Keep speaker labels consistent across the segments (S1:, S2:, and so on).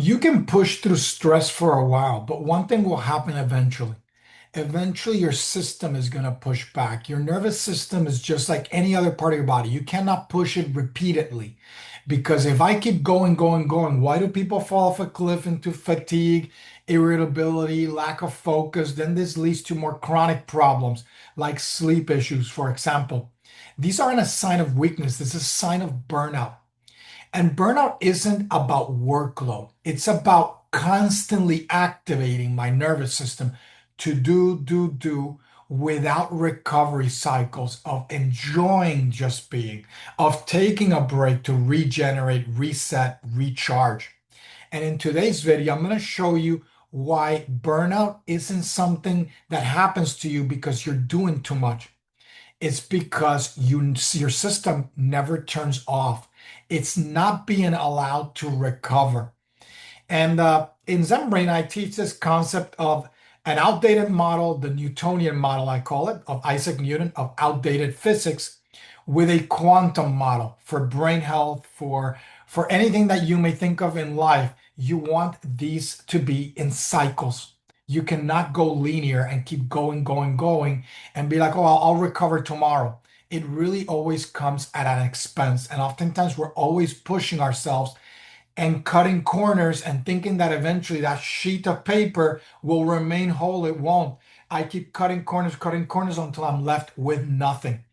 S1: You can push through stress for a while, but one thing will happen eventually. Eventually, your system is going to push back. Your nervous system is just like any other part of your body. You cannot push it repeatedly because if I keep going, going, going, why do people fall off a cliff into fatigue, irritability, lack of focus? Then this leads to more chronic problems like sleep issues, for example. These aren't a sign of weakness, this is a sign of burnout. And burnout isn't about workload. It's about constantly activating my nervous system to do without recovery cycles of enjoying just being, of taking a break to regenerate, reset, recharge. And in today's video, I'm going to show you why burnout isn't something that happens to you because you're doing too much. It's because your system never turns off. It's not being allowed to recover. And in Zen Brain, I teach this concept of an outdated model, the Newtonian model, I call it, of Isaac Newton, of outdated physics, with a quantum model for brain health, for anything that you may think of in life. You want these to be in cycles. You cannot go linear and keep going, going, going, and be like, oh, I'll recover tomorrow. It really always comes at an expense. And oftentimes we're always pushing ourselves and cutting corners and thinking that eventually that sheet of paper will remain whole. It won't. I keep cutting corners until I'm left with nothing.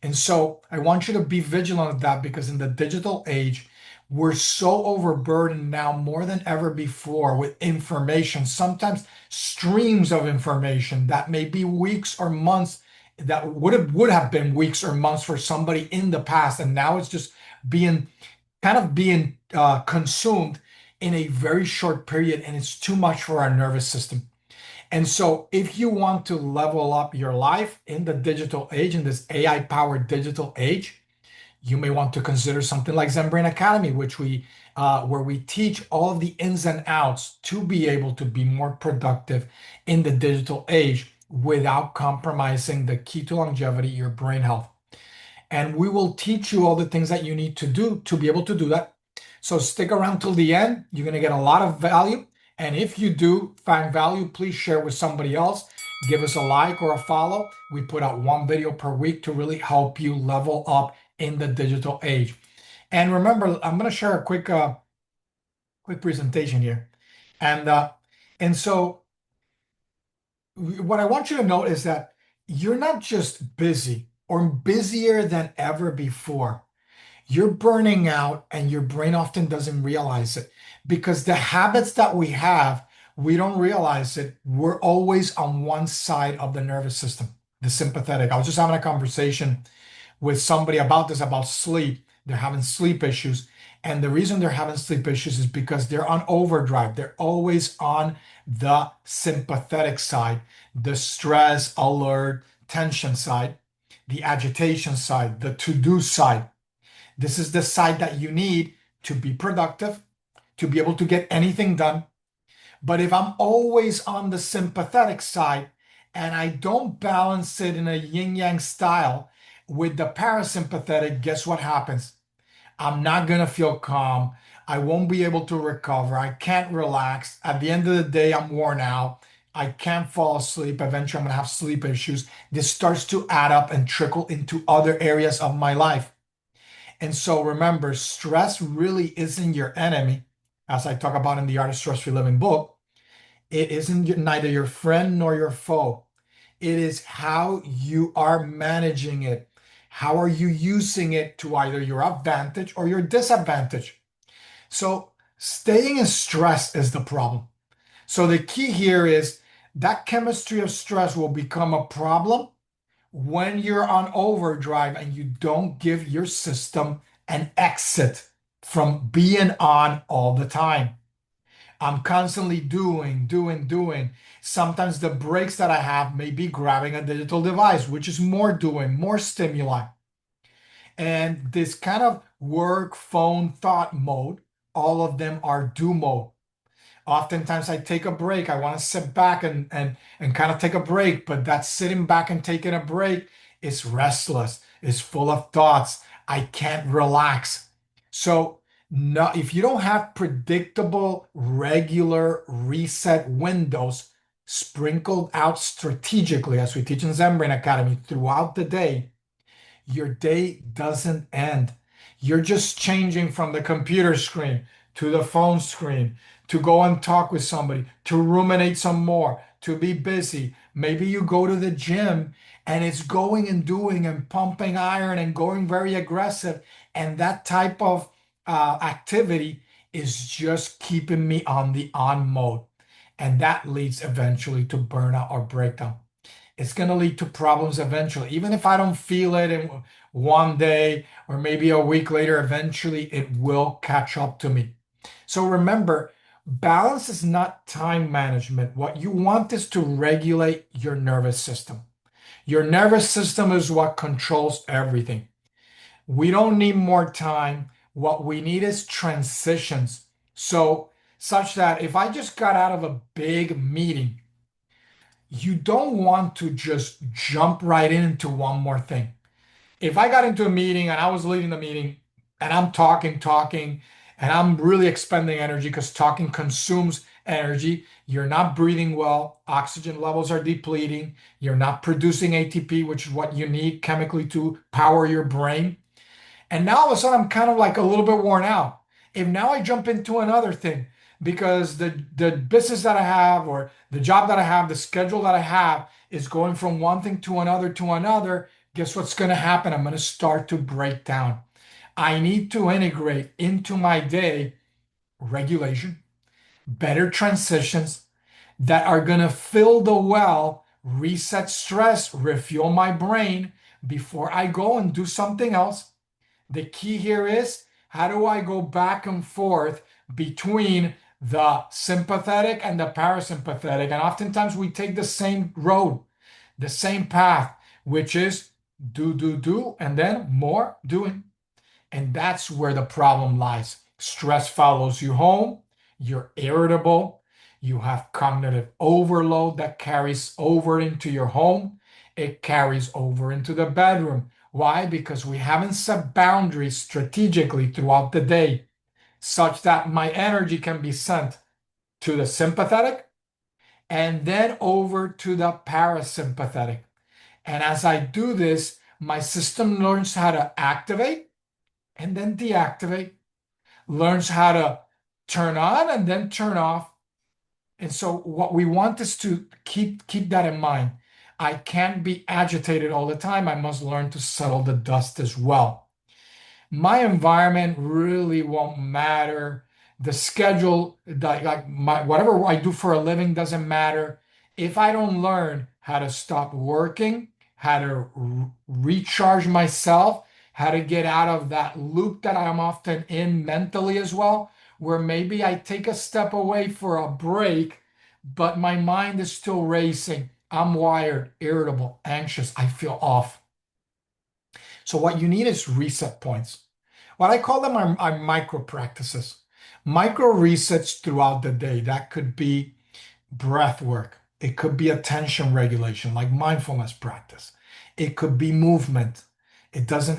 S1: And so I want you to be vigilant of that because in the digital age, we're so overburdened now more than ever before with information, sometimes streams of information that may be weeks or months that would have been weeks or months for somebody in the past. And now it's just being being consumed in a very short period, and it's too much for our nervous system. And so, if you want to level up your life in the digital age, in this AI powered digital age, you may want to consider something like Zen Brain Academy, where we teach all of the ins and outs to be able to be more productive in the digital age without compromising the key to longevity, your brain health. And we will teach you all the things that you need to do to be able to do that. So stick around till the end. You're going to get a lot of value. And if you do find value, please share with somebody else. Give us a like or a follow. We put out one video per week to really help you level up in the digital age. And remember, I'm going to share a quick presentation here. And so what I want you to note is that you're not just busy or busier than ever before. You're burning out, and your brain often doesn't realize it because the habits that we have, we don't realize it. We're always on one side of the nervous system, the sympathetic. I was just having a conversation with somebody about this, about sleep. They're having sleep issues. And the reason they're having sleep issues is because they're on overdrive. They're always on the sympathetic side, the stress, alert, tension side, the agitation side, the to-do side. This is the side that you need to be productive, to be able to get anything done. But if I'm always on the sympathetic side and I don't balance it in a yin yang style with the parasympathetic, guess what happens? I'm not going to feel calm. I won't be able to recover. I can't relax. At the end of the day, I'm worn out. I can't fall asleep. Eventually, I'm going to have sleep issues. This starts to add up and trickle into other areas of my life. And so remember, stress really isn't your enemy, as I talk about in the Art of Stress-Free Living book. It isn't neither your friend nor your foe. It is how you are managing it. How are you using it to either your advantage or your disadvantage? So staying in stress is the problem. So the key here is that chemistry of stress will become a problem when you're on overdrive and you don't give your system an exit from being on all the time. I'm constantly doing. Sometimes the breaks that I have may be grabbing a digital device, which is more doing, more stimuli. And this kind of work, phone, thought mode, all of them are do mode. Oftentimes I take a break. I want to sit back and kind of take a break, but that sitting back and taking a break is restless, is full of thoughts. I can't relax. So No, if you don't have predictable, regular reset windows sprinkled out strategically, as we teach in Zen Brain Academy throughout the day, your day doesn't end. You're just changing from the computer screen to the phone screen to go and talk with somebody, to ruminate some more, to be busy. Maybe you go to the gym and it's going and doing and pumping iron and going very aggressive. And that type of activity is just keeping me on the on mode. And that leads eventually to burnout or breakdown. It's going to lead to problems eventually. Even if I don't feel it in one day or maybe a week later, eventually it will catch up to me. So remember, balance is not time management. What you want is to regulate your nervous system. Your nervous system is what controls everything. We don't need more time. What we need is transitions. So, such that if I just got out of a big meeting, you don't want to just jump right into one more thing. If I got into a meeting and I was leading the meeting and I'm talking, and I'm really expending energy because talking consumes energy, you're not breathing well, oxygen levels are depleting, you're not producing ATP, which is what you need chemically to power your brain. And now all of a sudden I'm kind of like a little bit worn out. If now I jump into another thing because the business that I have or the job that I have, the schedule that I have is going from one thing to another, guess what's going to happen? I'm going to start to break down. I need to integrate into my day regulation, better transitions that are going to fill the well, reset stress, refuel my brain before I go and do something else. The key here is how do I go back and forth between the sympathetic and the parasympathetic? And oftentimes we take the same road, the same path, which is do, and then more doing. And that's where the problem lies. Stress follows you home, you're irritable, you have cognitive overload that carries over into your home, it carries over into the bedroom. Why? Because we haven't set boundaries strategically throughout the day such that my energy can be sent to the sympathetic and then over to the parasympathetic. And as I do this, my system learns how to activate and then deactivate, learns how to turn on and then turn off. And so what we want is to keep that in mind. I can't be agitated all the time. I must learn to settle the dust as well. My environment really won't matter. The schedule, like my whatever I do for a living doesn't matter. If I don't learn how to stop working, how to recharge myself, how to get out of that loop that I'm often in mentally as well, where maybe I take a step away for a break, but my mind is still racing. I'm wired, irritable, anxious. I feel off. So what you need is reset points. What I call them are micro practices, micro resets throughout the day. That could be breath work. It could be attention regulation, like mindfulness practice. It could be movement.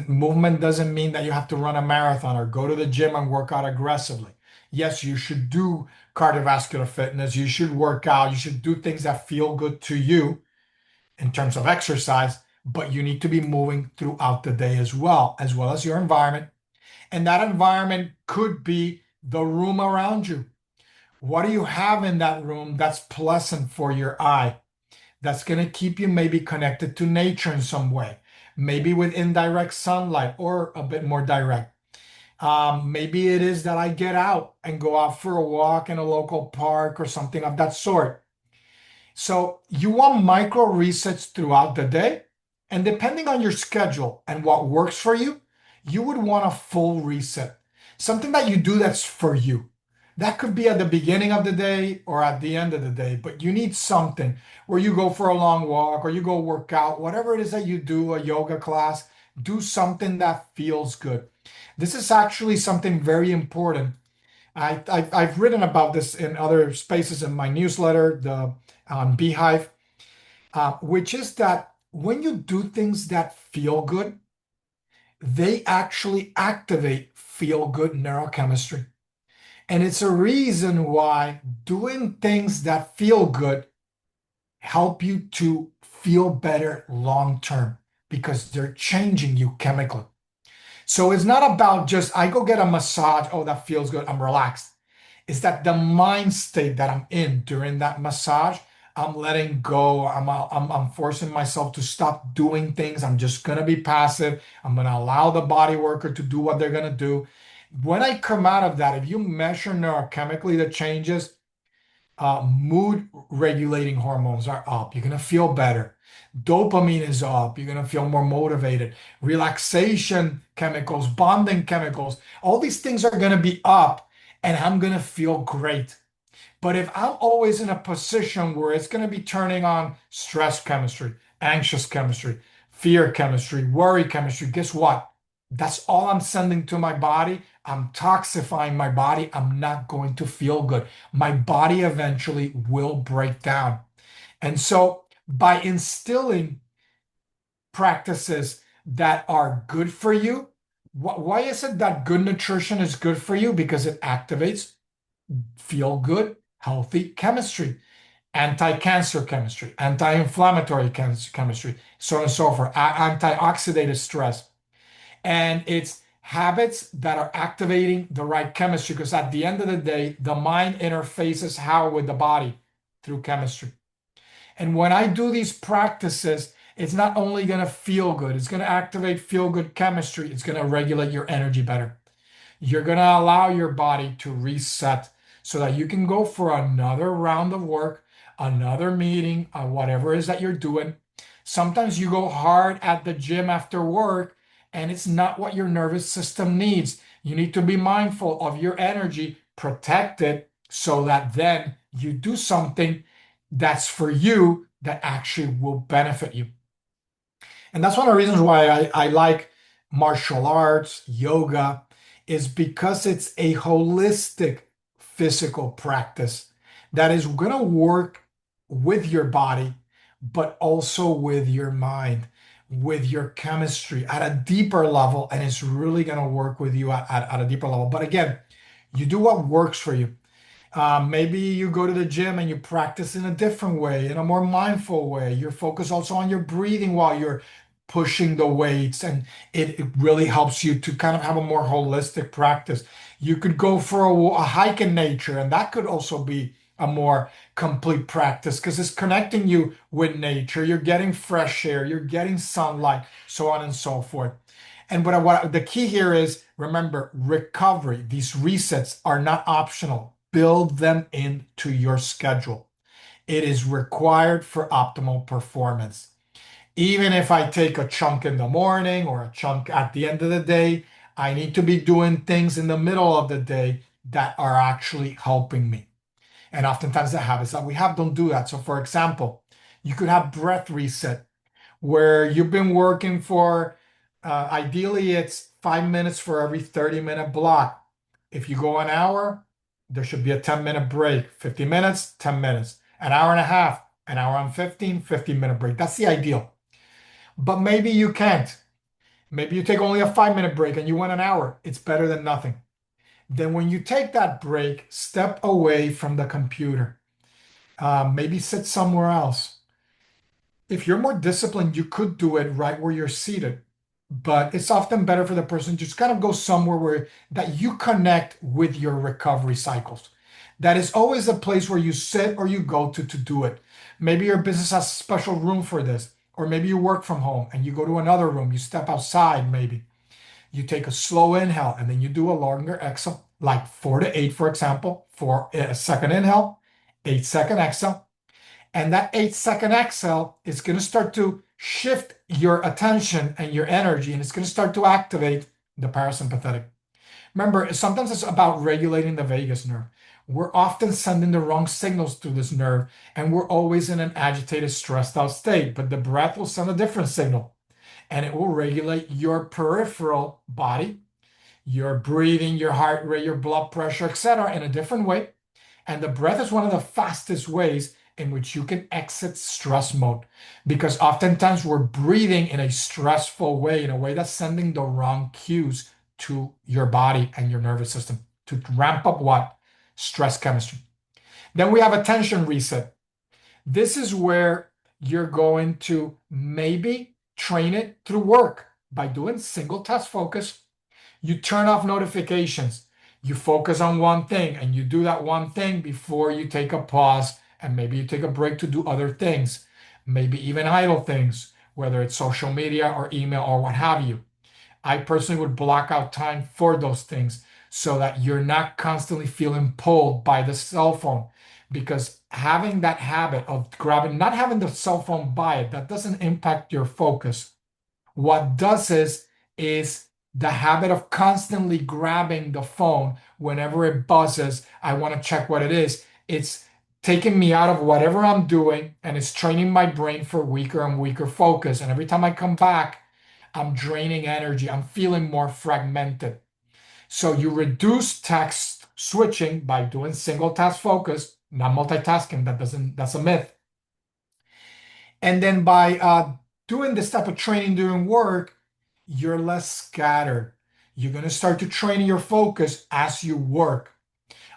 S1: Movement doesn't mean that you have to run a marathon or go to the gym and work out aggressively. Yes, you should do cardiovascular fitness. You should work out. You should do things that feel good to you in terms of exercise, but you need to be moving throughout the day as well as your environment. And that environment could be the room around you. What do you have in that room that's pleasant for your eye? That's going to keep you maybe connected to nature in some way, maybe with indirect sunlight or a bit more direct. Maybe it is that I get out and go out for a walk in a local park or something of that sort. So you want micro resets throughout the day. And depending on your schedule and what works for you, you would want a full reset. Something that you do that's for you. That could be at the beginning of the day or at the end of the day, but you need something where you go for a long walk or you go work out, whatever it is that you do, a yoga class, do something that feels good. This is actually something very important. I've written about this in other spaces in my newsletter, the Beehive, which is that when you do things that feel good, they actually activate feel good neurochemistry. And it's a reason why doing things that feel good help you to feel better long term because they're changing you chemically. So it's not about just, I go get a massage, oh, that feels good, I'm relaxed. It's that the mind state that I'm in during that massage, I'm letting go. I'm forcing myself to stop doing things. I'm just going to be passive. I'm going to allow the body worker to do what they're going to do. When I come out of that, if you measure neurochemically the changes, mood regulating hormones are up. You're going to feel better. Dopamine is up. You're going to feel more motivated. Relaxation chemicals, bonding chemicals, all these things are going to be up, and I'm going to feel great. But if I'm always in a position where it's going to be turning on stress chemistry, anxious chemistry, fear chemistry, worry chemistry, guess what? That's all I'm sending to my body. I'm toxifying my body. I'm not going to feel good. My body eventually will break down. And so by instilling practices that are good for you, why is it that good nutrition is good for you? Because it activates feel good, healthy chemistry, anti-cancer chemistry, anti-inflammatory chemistry, so on and so forth, antioxidative stress. And it's habits that are activating the right chemistry because at the end of the day, the mind interfaces how with the body through chemistry. And when I do these practices, it's not only going to feel good, it's going to activate feel good chemistry, it's going to regulate your energy better. You're going to allow your body to reset so that you can go for another round of work, another meeting, whatever it is that you're doing. Sometimes you go hard at the gym after work, and it's not what your nervous system needs. You need to be mindful of your energy, protect it so that then you do something that's for you that actually will benefit you. And that's one of the reasons why I like martial arts, yoga, is because it's a holistic physical practice that is going to work with your body, but also with your mind, with your chemistry at a deeper level. And it's really going to work with you at a deeper level. But again, you do what works for you. Maybe you go to the gym and you practice in a different way, in a more mindful way. You're focused also on your breathing while you're pushing the weights, and it really helps you to kind of have a more holistic practice. You could go for a hike in nature, and that could also be a more complete practice because it's connecting you with nature. You're getting fresh air, you're getting sunlight, so on and so forth. And what the key here is remember recovery. These resets are not optional. Build them into your schedule. It is required for optimal performance. Even if I take a chunk in the morning or a chunk at the end of the day, I need to be doing things in the middle of the day that are actually helping me. And oftentimes the habits that we have don't do that. So, for example, you could have breath reset where you've been working for, ideally, it's 5 minutes for every 30-minute block. If you go an hour, there should be a 10-minute break. 50 minutes, 10 minutes. An hour and a half, an hour and 15-minute break. That's the ideal. But maybe you can't. Maybe you take only a 5-minute break and you want an hour. It's better than nothing. Then, when you take that break, step away from the computer. Maybe sit somewhere else. If you're more disciplined, you could do it right where you're seated. But it's often better for the person to just kind of go somewhere where that you connect with your recovery cycles. That is always a place where you sit or you go to do it. Maybe your business has a special room for this, or maybe you work from home and you go to another room, you step outside, maybe. You take a slow inhale and then you do a longer exhale, like 4 to 8, for example, for a second inhale, 8-second exhale. And that 8-second exhale is going to start to shift your attention and your energy, and it's going to start to activate the parasympathetic. Remember, sometimes it's about regulating the vagus nerve. We're often sending the wrong signals to this nerve, and we're always in an agitated, stressed out state. But the breath will send a different signal, and it will regulate your peripheral body, your breathing, your heart rate, your blood pressure, etc., in a different way. And the breath is one of the fastest ways in which you can exit stress mode because oftentimes we're breathing in a stressful way, in a way that's sending the wrong cues to your body and your nervous system to ramp up what? Stress chemistry. Then we have attention reset. This is where you're going to maybe train it through work by doing single task focus. You turn off notifications. You focus on one thing and you do that one thing before you take a pause and maybe you take a break to do other things, maybe even idle things, whether it's social media or email or what have you. I personally would block out time for those things so that you're not constantly feeling pulled by the cell phone. Because having that habit of grabbing, not having the cell phone by it, that doesn't impact your focus. What does is the habit of constantly grabbing the phone whenever it buzzes. I want to check what it is. It's taking me out of whatever I'm doing and it's training my brain for weaker and weaker focus. And every time I come back, I'm draining energy. I'm feeling more fragmented. So you reduce task switching by doing single task focus, not multitasking. That's a myth. And then by doing this type of training during work, you're less scattered. You're going to start to train your focus as you work.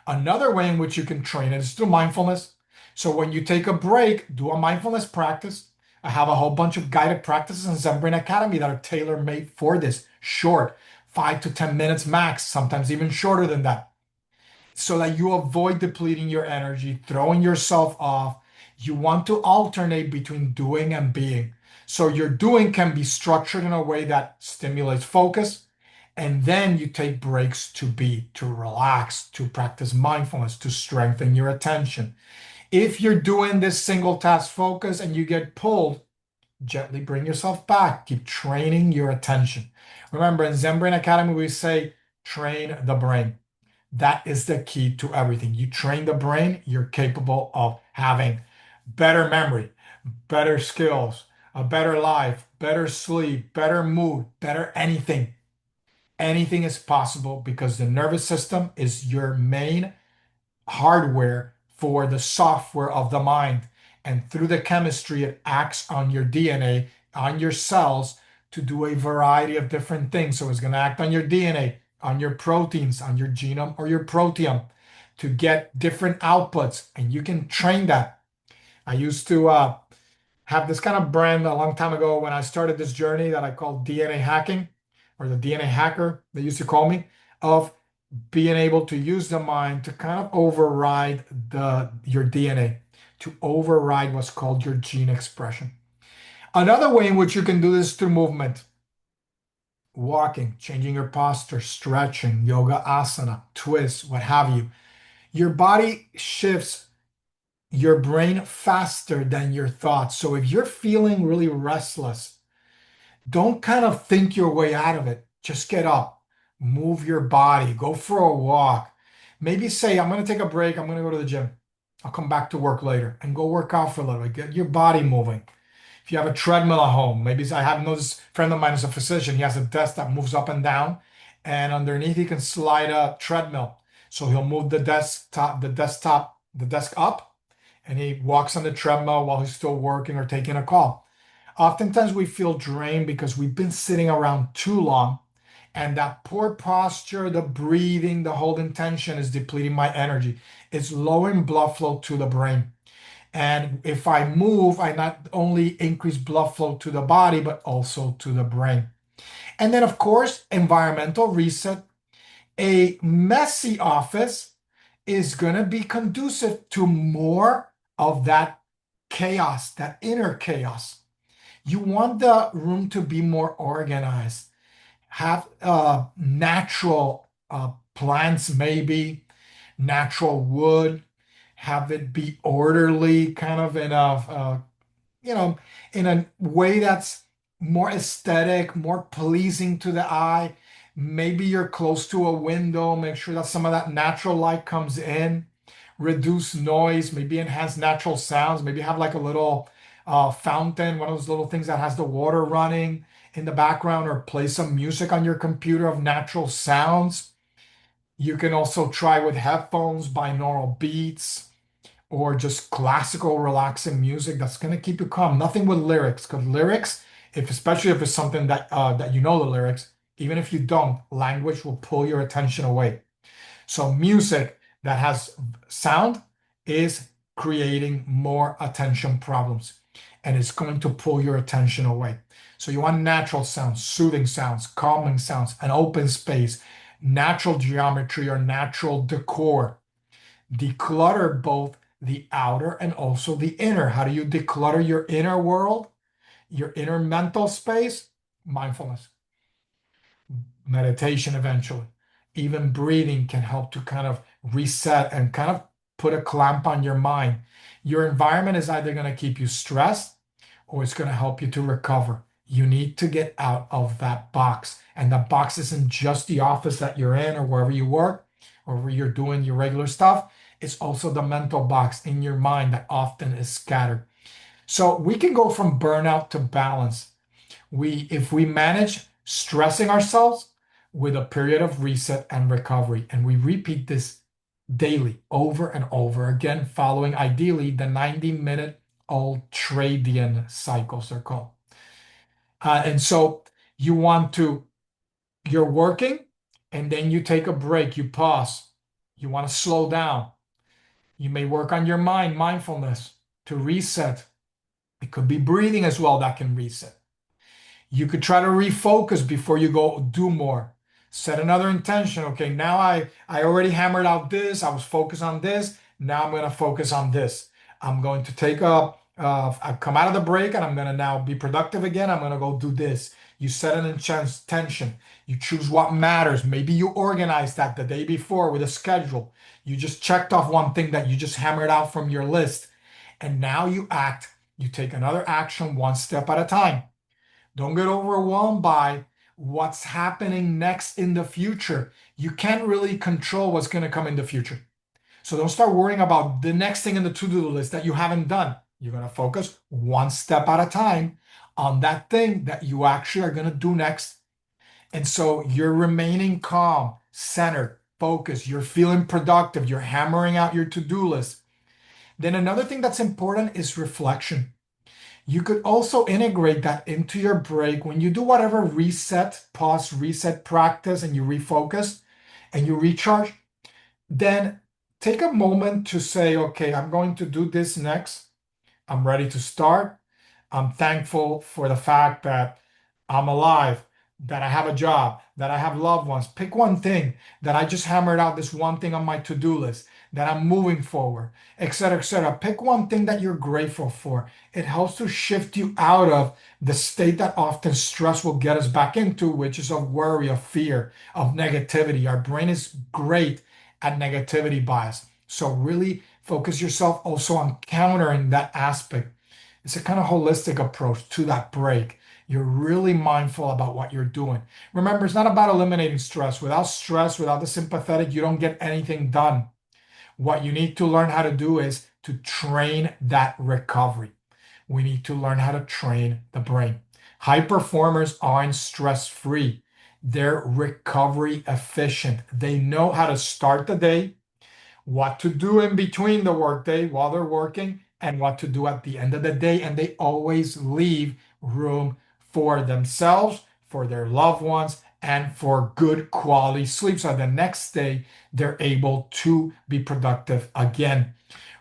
S1: Another way in which you can train it is through mindfulness. So when you take a break, do a mindfulness practice. I have a whole bunch of guided practices in Zen Brain Academy that are tailor-made for this. Short, 5 to 10 minutes max, sometimes even shorter than that, so that you avoid depleting your energy, throwing yourself off. You want to alternate between doing and being. So your doing can be structured in a way that stimulates focus, and then you take breaks to be, to relax, to practice mindfulness, to strengthen your attention. If you're doing this single task focus and you get pulled, gently bring yourself back. Keep training your attention. Remember, in Zen Brain Academy, we say train the brain. That is the key to everything. You train the brain, you're capable of having better memory, better skills, a better life, better sleep, better mood, better anything. Anything is possible because the nervous system is your main hardware for the software of the mind. And through the chemistry, it acts on your DNA, on your cells to do a variety of different things. So it's going to act on your DNA, on your proteins, on your genome or your proteome to get different outputs. And you can train that. I used to have this kind of brand a long time ago when I started this journey that I called DNA hacking, or the DNA hacker, they used to call me, of being able to use the mind to kind of override your DNA, to override what's called your gene expression. Another way in which you can do this through movement, walking, changing your posture, stretching, yoga asana, twists, what have you. Your body shifts your brain faster than your thoughts. So if you're feeling really restless, don't kind of think your way out of it. Just get up, move your body, go for a walk. Maybe say, I'm going to take a break. I'm going to go to the gym. I'll come back to work later and go work out for a little bit. Get your body moving. If you have a treadmill at home, maybe I have this friend of mine is a physician. He has a desk that moves up and down, and underneath he can slide a treadmill. So he'll move the desk up, and he walks on the treadmill while he's still working or taking a call. Oftentimes we feel drained because we've been sitting around too long, and that poor posture, the breathing, the holding tension is depleting my energy. It's lowering blood flow to the brain. And if I move, I not only increase blood flow to the body, but also to the brain. And then, of course, environmental reset. A messy office is going to be conducive to more of that chaos, that inner chaos. You want the room to be more organized. Have natural plants, maybe natural wood. Have it be orderly, kind of in you know, in a way that's more aesthetic, more pleasing to the eye. Maybe you're close to a window. Make sure that some of that natural light comes in. Reduce noise. Maybe enhance natural sounds. Maybe have like a little fountain, one of those little things that has the water running in the background, or play some music on your computer of natural sounds. You can also try with headphones, binaural beats, or just classical relaxing music that's going to keep you calm. Nothing with lyrics, because lyrics, if especially if it's something that that you know the lyrics, Even if you don't, language will pull your attention away. So music that has sound is creating more attention problems and it's going to pull your attention away. So you want natural sounds, soothing sounds, calming sounds, an open space, natural geometry or natural decor. Declutter both the outer and also the inner. How do you declutter your inner world, your inner mental space? Mindfulness, meditation eventually. Even breathing can help to kind of reset and kind of put a clamp on your mind. Your environment is either going to keep you stressed or it's going to help you to recover. You need to get out of that box. And the box isn't just the office that you're in or wherever you work or where you're doing your regular stuff. It's also the mental box in your mind that often is scattered. So we can go from burnout to balance. If we manage stressing ourselves with a period of reset and recovery, and we repeat this daily over and over again, following ideally the 90-minute ultradian cycles they're called. And so you want to, you're working and then you take a break, you pause, you want to slow down. You may work on your mind, mindfulness to reset. It could be breathing as well that can reset. You could try to refocus before you go do more. Set another intention. Okay, now I already hammered out this. I was focused on this. Now I'm going to focus on this. I'm going to take I've come out of the break and I'm going to now be productive again. I'm going to go do this. You set an intention. You choose what matters. Maybe you organized that the day before with a schedule. You just checked off one thing that you just hammered out from your list. And now you act. You take another action one step at a time. Don't get overwhelmed by what's happening next in the future. You can't really control what's going to come in the future. So don't start worrying about the next thing in the to-do list that you haven't done. You're going to focus one step at a time on that thing that you actually are going to do next. And so you're remaining calm, centered, focused. You're feeling productive. You're hammering out your to-do list. Then another thing that's important is reflection. You could also integrate that into your break when you do whatever reset, pause, reset practice, and you refocus and you recharge. Then take a moment to say, okay, I'm going to do this next. I'm ready to start. I'm thankful for the fact that I'm alive, that I have a job, that I have loved ones. Pick one thing that I just hammered out this one thing on my to-do list, that I'm moving forward, etc., etc. Pick one thing that you're grateful for. It helps to shift you out of the state that often stress will get us back into, which is of worry, of fear, of negativity. Our brain is great at negativity bias. So really focus yourself also on countering that aspect. It's a kind of holistic approach to that break. You're really mindful about what you're doing. Remember, it's not about eliminating stress. Without stress, without the sympathetic, you don't get anything done. What you need to learn how to do is to train that recovery. We need to learn how to train the brain. High performers aren't stress free. They're recovery efficient. They know how to start the day, what to do in between the workday while they're working, and what to do at the end of the day. And they always leave room for themselves, for their loved ones, and for good quality sleep. So the next day, they're able to be productive again.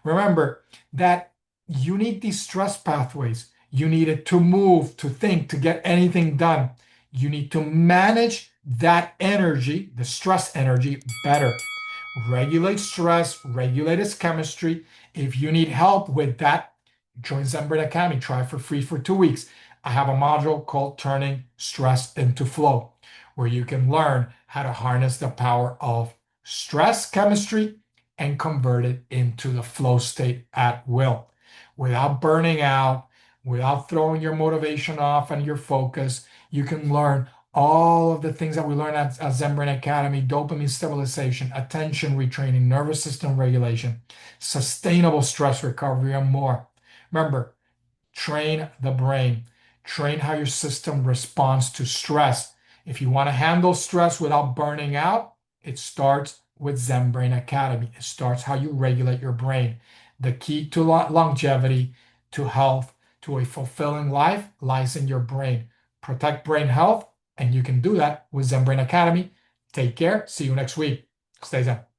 S1: Remember that you need these stress pathways. You need it to move, to think, to get anything done. You need to manage that energy, the stress energy, better. Regulate stress, regulate its chemistry. If you need help with that, join Zen Brain Academy. Try for free for 2 weeks. I have a module called Turning Stress into Flow, where you can learn how to harness the power of stress chemistry and convert it into the flow state at will without burning out, without throwing your motivation off and your focus. You can learn all of the things that we learn at Zen Brain Academy: dopamine stabilization, attention retraining, nervous system regulation, sustainable stress recovery, and more. Remember, train the brain, train how your system responds to stress. If you want to handle stress without burning out, it starts with Zen Brain Academy. It starts how you regulate your brain. The key to longevity, to health, to a fulfilling life lies in your brain. Protect brain health, And you can do that with Zen Brain Academy. Take care. See you next week. Stay Zen.